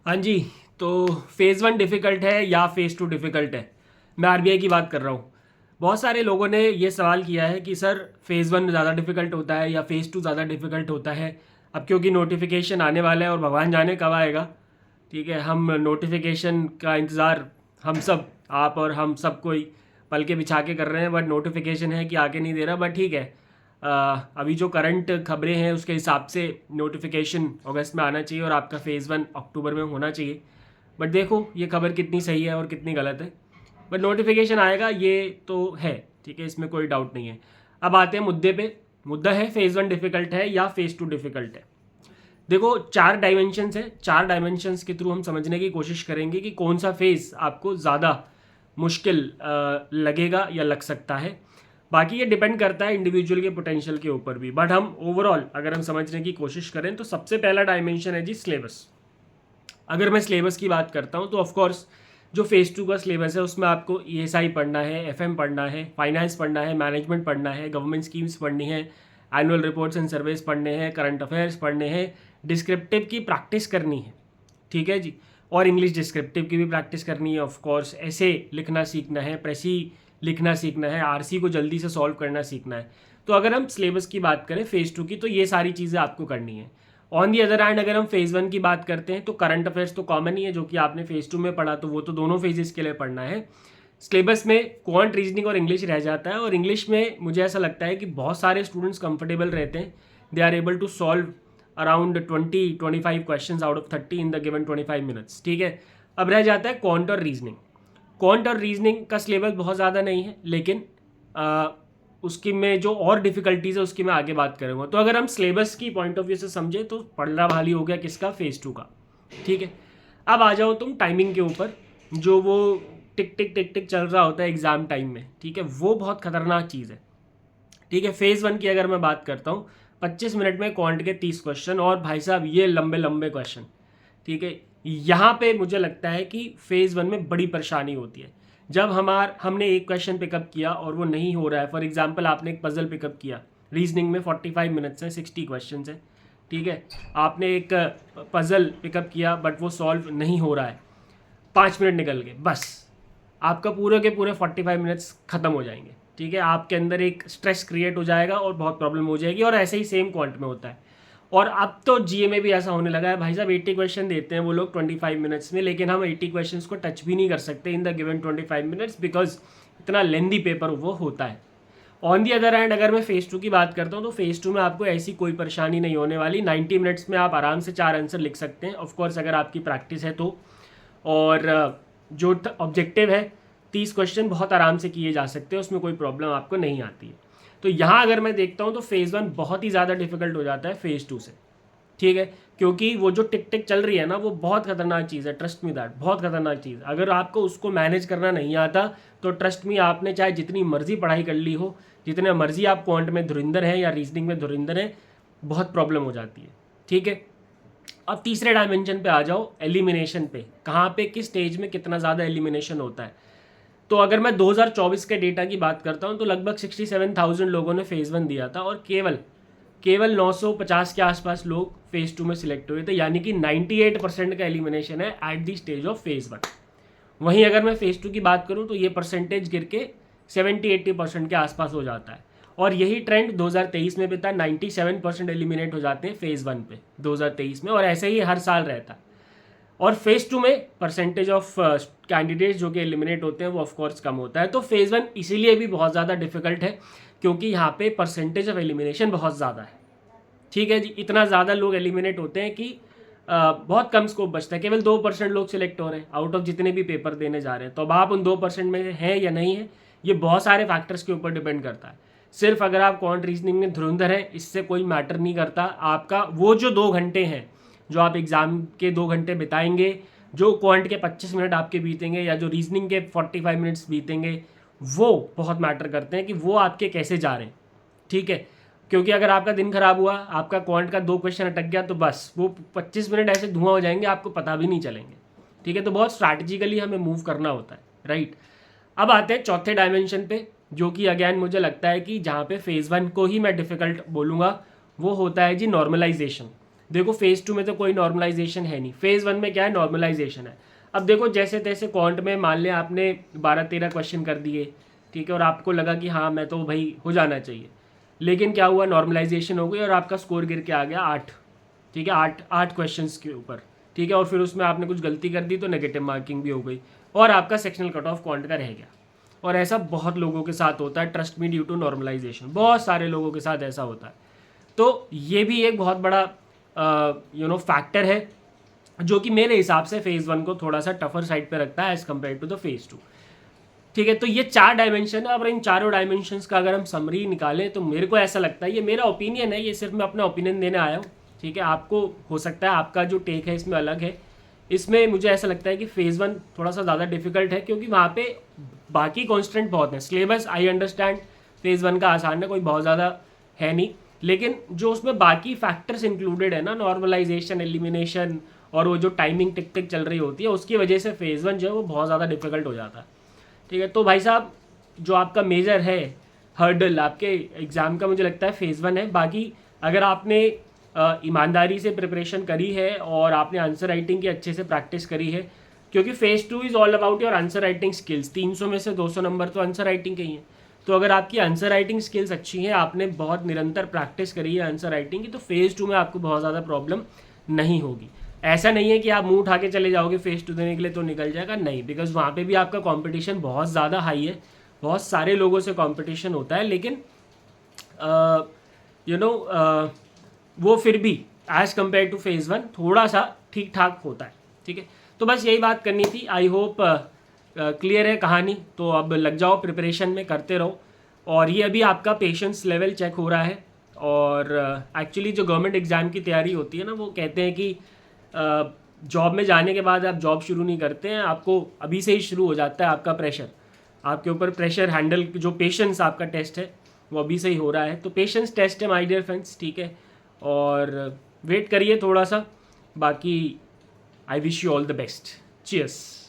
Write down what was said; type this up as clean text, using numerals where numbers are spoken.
हाँ जी। तो phase one difficult है या फेज़ टू डिफ़िकल्ट है? मैं आरबीआई की बात कर रहा हूँ। बहुत सारे लोगों ने ये सवाल किया है कि सर फेज़ वन ज़्यादा डिफ़िकल्ट होता है या फेज़ टू ज़्यादा डिफ़िकल्ट होता है। अब क्योंकि नोटिफिकेशन आने वाला है और भगवान जाने कब आएगा। ठीक है, हम नोटिफिकेशन का इंतज़ार, हम सब, आप और हम सब कोई पल के बिछा के कर रहे हैं, बट नोटिफिकेशन है कि आके नहीं दे रहा। बट ठीक है, अभी जो करंट खबरें हैं उसके हिसाब से नोटिफिकेशन अगस्त में आना चाहिए और आपका फेज़ वन अक्टूबर में होना चाहिए। बट देखो ये खबर कितनी सही है और कितनी गलत है, बट नोटिफिकेशन आएगा ये तो है। ठीक है, इसमें कोई डाउट नहीं है। अब आते हैं मुद्दे पे। मुद्दा है फेज़ वन डिफ़िकल्ट है या फेज़ टू डिफ़िकल्ट है। देखो, चार डायमेंशंस है। चार डायमेंशंस के थ्रू हम समझने की कोशिश करेंगे कि कौन सा फेज़ आपको ज़्यादा मुश्किल लगेगा या लग सकता है। बाकी ये डिपेंड करता है इंडिविजुअल के पोटेंशियल के ऊपर भी, बट हम ओवरऑल अगर हम समझने की कोशिश करें तो सबसे पहला डायमेंशन है जी सिलेबस। अगर मैं सिलेबस की बात करता हूँ तो ऑफकोर्स जो फेज़ टू का सिलेबस है उसमें आपको ईएसआई पढ़ना है, एफएम पढ़ना है, फाइनेंस पढ़ना है, मैनेजमेंट पढ़ना है, गवर्नमेंट स्कीम्स पढ़नी है, एनुअल रिपोर्ट्स एंड सर्वेस पढ़ने हैं, करंट अफेयर्स पढ़ने हैं, डिस्क्रिप्टिव की प्रैक्टिस करनी है। ठीक है जी, और इंग्लिश डिस्क्रिप्टिव की भी प्रैक्टिस करनी है। ऑफ कोर्स ऐसे लिखना सीखना है, प्रेसी लिखना सीखना है, आरसी को जल्दी से सॉल्व करना सीखना है। तो अगर हम सिलेबस की बात करें फेज़ टू की तो ये सारी चीज़ें आपको करनी है। ऑन दी अदर हैंड अगर हम फेज़ वन की बात करते हैं तो करंट अफेयर्स तो कॉमन ही है, जो कि आपने फेज़ टू में पढ़ा, तो वो तो दोनों फेजेस के लिए पढ़ना है। सिलेबस में क्वांट, रीजनिंग और इंग्लिश रह जाता है, और इंग्लिश में मुझे ऐसा लगता है कि बहुत सारे स्टूडेंट्स कंफर्टेबल रहते हैं। They are able to solve around 20-25 questions out of 30 in the given 25 minutes. ठीक है, अब रह जाता है क्वांट और रीजनिंग। क्वांट और रीजनिंग का सिलेबस बहुत ज़्यादा नहीं है, लेकिन उसकी में जो और डिफिकल्टीज है उसकी मैं आगे बात करूँगा। तो अगर हम सिलेबस की पॉइंट ऑफ व्यू से समझे तो पढ़ना भाली हो गया किसका, फेज़ टू का। ठीक है, अब आ जाओ तुम टाइमिंग के ऊपर। जो वो टिक टिक टिक टिक चल रहा होता है एग्ज़ाम टाइम में, ठीक है, वो बहुत खतरनाक चीज़ है। ठीक है, फेज़ वन की अगर मैं बात करता हूँ, 25 मिनट में क्वांट के 30 क्वेश्चन, और भाई साहब ये लंबे लंबे क्वेश्चन। ठीक है, यहाँ पे मुझे लगता है कि फेज़ वन में बड़ी परेशानी होती है। जब हमने एक क्वेश्चन पिकअप किया और वो नहीं हो रहा है, फॉर एग्जांपल आपने एक पजल पिकअप किया, रीजनिंग में 45 मिनट्स है, 60 क्वेश्चन है। ठीक है, आपने एक पजल पिकअप किया बट वो सॉल्व नहीं हो रहा है, 5 मिनट निकल गए, बस आपका पूरे के पूरे 45 मिनट्स खत्म हो जाएंगे। ठीक है, आपके अंदर एक स्ट्रेस क्रिएट हो जाएगा और बहुत प्रॉब्लम हो जाएगी, और ऐसे ही सेम क्वांट में होता है। और अब तो जीए में भी ऐसा होने लगा है, भाई साहब 80 क्वेश्चन देते हैं वो लोग 25 मिनट्स में, लेकिन हम 80 क्वेश्चन को टच भी नहीं कर सकते इन द गिवन 25 मिनट्स, बिकॉज इतना लेंदी पेपर वो होता है। ऑन दी अदर हैंड अगर मैं फेज़ टू की बात करता हूँ तो फेज़ टू में आपको ऐसी कोई परेशानी नहीं होने वाली। 90 मिनट्स में आप आराम से 4 आंसर लिख सकते हैं, ऑफकोर्स अगर आपकी प्रैक्टिस है तो। और जो ऑब्जेक्टिव है 30 क्वेश्चन बहुत आराम से किए जा सकते हैं, उसमें कोई प्रॉब्लम आपको नहीं आती है। तो यहाँ अगर मैं देखता हूँ तो फेज़ वन बहुत ही ज़्यादा डिफिकल्ट हो जाता है फेज़ टू से। ठीक है, क्योंकि वो जो टिक टिक चल रही है ना, वो बहुत खतरनाक चीज़ है, ट्रस्ट मी दैट, बहुत खतरनाक चीज़। अगर आपको उसको मैनेज करना नहीं आता तो ट्रस्ट मी, आपने चाहे जितनी मर्जी पढ़ाई कर ली हो, जितने मर्जी आप क्वांट में धुरिंदर हैं या रीजनिंग में धुरिंदर हैं, बहुत प्रॉब्लम हो जाती है। ठीक है, अब तीसरे डायमेंशन पे आ जाओ, एलिमिनेशन पे। कहाँ पे किस स्टेज में कितना ज़्यादा एलिमिनेशन होता है। तो अगर मैं 2024 के डेटा की बात करता हूँ तो लगभग 67,000 लोगों ने फेज़ वन दिया था, और केवल 950 के आसपास लोग फेज़ टू में सिलेक्ट हुए थे, यानी कि 98% का एलिमिनेशन है at the stage of phase one. वहीं अगर मैं फेज़ टू की बात करूँ तो ये परसेंटेज गिर के 70-80% के आसपास हो जाता है, और यही ट्रेंड 2023 में भी था। 97% एलिमिनेट हो जाते हैं फेज़ वन पे 2023 में, और ऐसे ही हर साल रहता है। और फेज़ टू में परसेंटेज ऑफ कैंडिडेट्स जो कि एलिमिनेट होते हैं वो ऑफकोर्स कम होता है। तो फेज़ वन इसीलिए भी बहुत ज़्यादा डिफिकल्ट है, क्योंकि यहाँ पे परसेंटेज ऑफ एलिमिनेशन बहुत ज़्यादा है। ठीक है जी, इतना ज़्यादा लोग एलिमिनेट होते हैं कि बहुत कम स्कोप बचता है। केवल 2% लोग सिलेक्ट हो रहे हैं आउट ऑफ जितने भी पेपर देने जा रहे हैं। तो अब आप उन 2% में हैं या नहीं है, ये बहुत सारे फैक्टर्स के ऊपर डिपेंड करता है। सिर्फ अगर आप क्वांट रीजनिंग में धुरंधर हैं, इससे कोई मैटर नहीं करता। आपका वो जो 2 घंटे हैं जो आप एग्ज़ाम के 2 घंटे बिताएंगे, जो क्वांट के 25 मिनट आपके बीतेंगे या जो रीजनिंग के 45 मिनट्स बीतेंगे, वो बहुत मैटर करते हैं कि वो आपके कैसे जा रहे हैं। ठीक है, क्योंकि अगर आपका दिन खराब हुआ, आपका क्वांट का 2 क्वेश्चन अटक गया, तो बस वो 25 मिनट ऐसे धुआं हो जाएंगे, आपको पता भी नहीं चलेंगे। ठीक है, तो बहुत स्ट्रैटेजिकली हमें मूव करना होता है, राइट। अब आते हैं चौथे डायमेंशन पे, जो कि अगेन मुझे लगता है कि जहाँ पे फेज़ वन को ही मैं डिफ़िकल्ट बोलूँगा, वो होता है जी नॉर्मलाइजेशन। देखो फेज़ 2 में तो कोई नॉर्मलाइजेशन है नहीं, फेज़ 1 में क्या है, नॉर्मलाइजेशन है। अब देखो जैसे तैसे क्वांट में मान लिया आपने 12-13 क्वेश्चन कर दिए, ठीक है, और आपको लगा कि हाँ मैं तो भाई हो जाना चाहिए, लेकिन क्या हुआ, नॉर्मलाइजेशन हो गई और आपका स्कोर गिर के आ गया 8, ठीक है, 8 क्वेश्चंस के ऊपर, ठीक है, और फिर उसमें आपने कुछ गलती कर दी तो नेगेटिव मार्किंग भी हो गई और आपका सेक्शनल कट ऑफ क्वांट का रह गया। और ऐसा बहुत लोगों के साथ होता है, trust me, due to normalisation, बहुत सारे लोगों के साथ ऐसा होता है। तो ये भी एक बहुत बड़ा फैक्टर है जो कि मेरे हिसाब से फेज़ 1 को थोड़ा सा टफर साइड पे रखता है as compare to the phase 2, ठीक है। तो ये 4 डायमेंशन है और इन चारों डायमेंशंस का अगर हम समरी निकालें तो मेरे को ऐसा लगता है, ये मेरा ओपिनियन है, ये सिर्फ मैं अपना ओपिनियन देने आया हूँ, ठीक है। आपको हो सकता है आपका जो टेक है इसमें अलग है। इसमें मुझे ऐसा लगता है कि फेज़ 1 थोड़ा सा ज़्यादा डिफिकल्ट है क्योंकि वहाँ पे बाकी कॉन्स्टेंट बहुत हैं। सिलेबस आई अंडरस्टैंड फेज़ 1 का आसान है, कोई बहुत ज़्यादा है नहीं, लेकिन जो उसमें बाकी फैक्टर्स इंक्लूडेड है ना, नॉर्मलाइजेशन, एलिमिनेशन और वो जो टाइमिंग टिक टिक चल रही होती है, उसकी वजह से फेज़ 1 जो है वो बहुत ज़्यादा डिफिकल्ट हो जाता है, ठीक है। तो भाई साहब जो आपका मेजर है हर्डल आपके एग्ज़ाम का, मुझे लगता है फेज़ 1 है। बाकी अगर आपने ईमानदारी से प्रिपरेशन करी है और आपने आंसर राइटिंग की अच्छे से प्रैक्टिस करी है, क्योंकि phase 2 is all about your answer writing skills, 300 में से 200 नंबर तो आंसर राइटिंग के ही हैं। तो अगर आपकी आंसर राइटिंग स्किल्स अच्छी हैं, आपने बहुत निरंतर प्रैक्टिस करी है आंसर राइटिंग की, तो फेज़ 2 में आपको बहुत ज़्यादा प्रॉब्लम नहीं होगी। ऐसा नहीं है कि आप मुंह उठा के चले जाओगे फेज़ 2 देने के लिए तो निकल जाएगा, नहीं, बिकॉज वहाँ पे भी आपका कंपटीशन बहुत ज़्यादा हाई है, बहुत सारे लोगों से कंपटीशन होता है, लेकिन वो फिर भी एज़ कम्पेयर टू फेज़ 1 थोड़ा सा ठीक ठाक होता है, ठीक है। तो बस यही बात करनी थी। आई होप क्लियर है कहानी। तो अब लग जाओ प्रिपरेशन में, करते रहो। और ये अभी आपका पेशेंस लेवल चेक हो रहा है। और एक्चुअली जो गवर्नमेंट एग्ज़ाम की तैयारी होती है ना, वो कहते हैं कि जॉब में जाने के बाद आप जॉब शुरू नहीं करते हैं, आपको अभी से ही शुरू हो जाता है आपका प्रेशर, आपके ऊपर प्रेशर हैंडल, जो पेशेंस आपका टेस्ट है वो अभी से ही हो रहा है। तो पेशेंस टेस्ट है माय डियर फ्रेंड्स, ठीक है। और वेट करिए थोड़ा सा। बाकी I wish you all the best. Cheers.